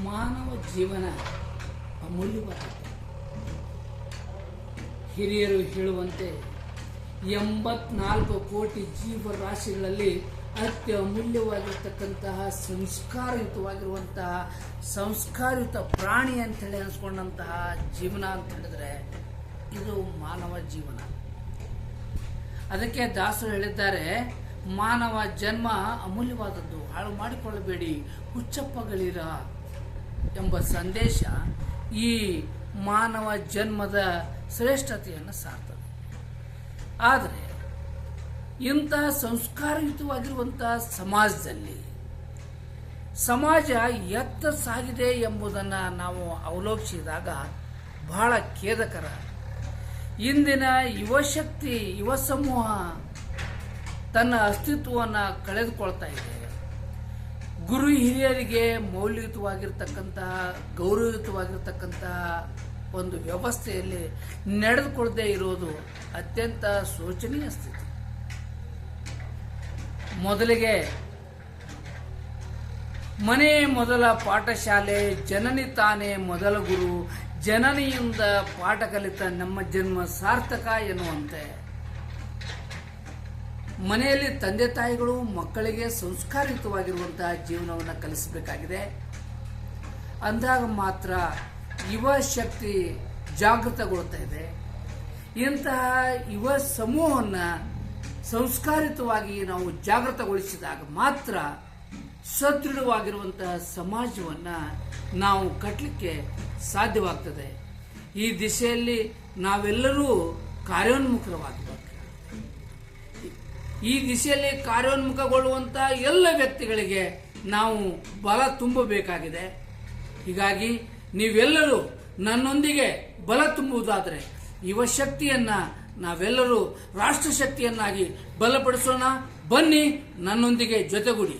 ಮಾನವ ಜೀವನ ಅಮೂಲ್ಯವಾದ. ಹಿರಿಯರು ಹೇಳುವಂತೆ 84 ಕೋಟಿ ಜೀವರಾಶಿಗಳಲ್ಲಿ ಅತಿ ಅಮೂಲ್ಯವಾಗಿರ್ತಕ್ಕಂತಹ ಸಂಸ್ಕಾರಯುತ ಪ್ರಾಣಿ ಅಂತೇಳಿ ಅನಿಸ್ಕೊಂಡಂತಹ ಜೀವನ ಅಂತ ಹೇಳಿದ್ರೆ ಇದು ಮಾನವ ಜೀವನ. ಅದಕ್ಕೆ ದಾಸರು ಹೇಳಿದ್ದಾರೆ, ಮಾನವ ಜನ್ಮ ಅಮೂಲ್ಯವಾದದ್ದು, ಹಾಳು ಮಾಡಿಕೊಳ್ಳಬೇಡಿ, ಹುಚ್ಚಪ್ಪಗಳಿರ ಎಂಬ ಸಂದೇಶ ಈ ಮಾನವ ಜನ್ಮದ ಶ್ರೇಷ್ಠತೆಯನ್ನು ಸಾರ್ತದೆ. ಆದರೆ ಇಂತಹ ಸಂಸ್ಕಾರಯುತವಾಗಿರುವಂತಹ ಸಮಾಜದಲ್ಲಿ ಸಮಾಜ ಎತ್ತ ಸಾಗಿದೆ ಎಂಬುದನ್ನು ನಾವು ಅವಲೋಕಿಸಿದಾಗ ಬಹಳ ಖೇದಕರ. ಇಂದಿನ ಯುವ ಸಮೂಹ ತನ್ನ ಅಸ್ತಿತ್ವವನ್ನು ಕಳೆದುಕೊಳ್ತಾ ಇದೆ. ಗುರು ಹಿರಿಯರಿಗೆ ಮೌಲ್ಯಯುತವಾಗಿರ್ತಕ್ಕಂತಹ ಗೌರವಯುತವಾಗಿರ್ತಕ್ಕಂತಹ ಒಂದು ವ್ಯವಸ್ಥೆಯಲ್ಲಿ ನಡೆದುಕೊಳ್ಳದೆ ಇರೋದು ಅತ್ಯಂತ ಶೋಚನೀಯ ಸ್ಥಿತಿ. ಮೊದಲಿಗೆ ಮನೆ ಮೊದಲ ಪಾಠಶಾಲೆ, ಜನನಿ ತಾನೇ ಮೊದಲ ಗುರು, ಜನನಿಯಿಂದ ಪಾಠ ಕಲಿತ ನಮ್ಮ ಜನ್ಮ ಸಾರ್ಥಕ ಎನ್ನುವಂತೆ ಮನೆಯಲ್ಲಿ ತಂದೆ ತಾಯಿಗಳು ಮಕ್ಕಳಿಗೆ ಸಂಸ್ಕಾರಯುತವಾಗಿರುವಂತಹ ಜೀವನವನ್ನು ಕಲಿಸಬೇಕಾಗಿದೆ. ಅಂದಾಗ ಮಾತ್ರ ಯುವ ಶಕ್ತಿ ಜಾಗೃತಗೊಳ್ತಾ ಇದೆ. ಇಂತಹ ಯುವ ಸಮೂಹವನ್ನು ಸಂಸ್ಕಾರಿತವಾಗಿ ನಾವು ಜಾಗೃತಗೊಳಿಸಿದಾಗ ಮಾತ್ರ ಸದೃಢವಾಗಿರುವಂತಹ ಸಮಾಜವನ್ನು ನಾವು ಕಟ್ಟಲಿಕ್ಕೆ ಸಾಧ್ಯವಾಗ್ತದೆ. ಈ ದಿಶೆಯಲ್ಲಿ ನಾವೆಲ್ಲರೂ ಕಾರ್ಯೋನ್ಮುಖರಾಗಬೇಕು. ಈ ದಿಶೆಯಲ್ಲಿ ಕಾರ್ಯೋನ್ಮುಖಗೊಳ್ಳುವಂಥ ಎಲ್ಲ ವ್ಯಕ್ತಿಗಳಿಗೆ ನಾವು ಬಲ ತುಂಬಬೇಕಾಗಿದೆ. ಹೀಗಾಗಿ ನೀವೆಲ್ಲರೂ ನನ್ನೊಂದಿಗೆ ಬಲ ತುಂಬುವುದಾದರೆ ಯುವ ಶಕ್ತಿಯನ್ನು ನಾವೆಲ್ಲರೂ ರಾಷ್ಟ್ರ ಶಕ್ತಿಯನ್ನಾಗಿ ಬಲಪಡಿಸೋಣ. ಬನ್ನಿ, ನನ್ನೊಂದಿಗೆ ಜೊತೆಗೂಡಿ.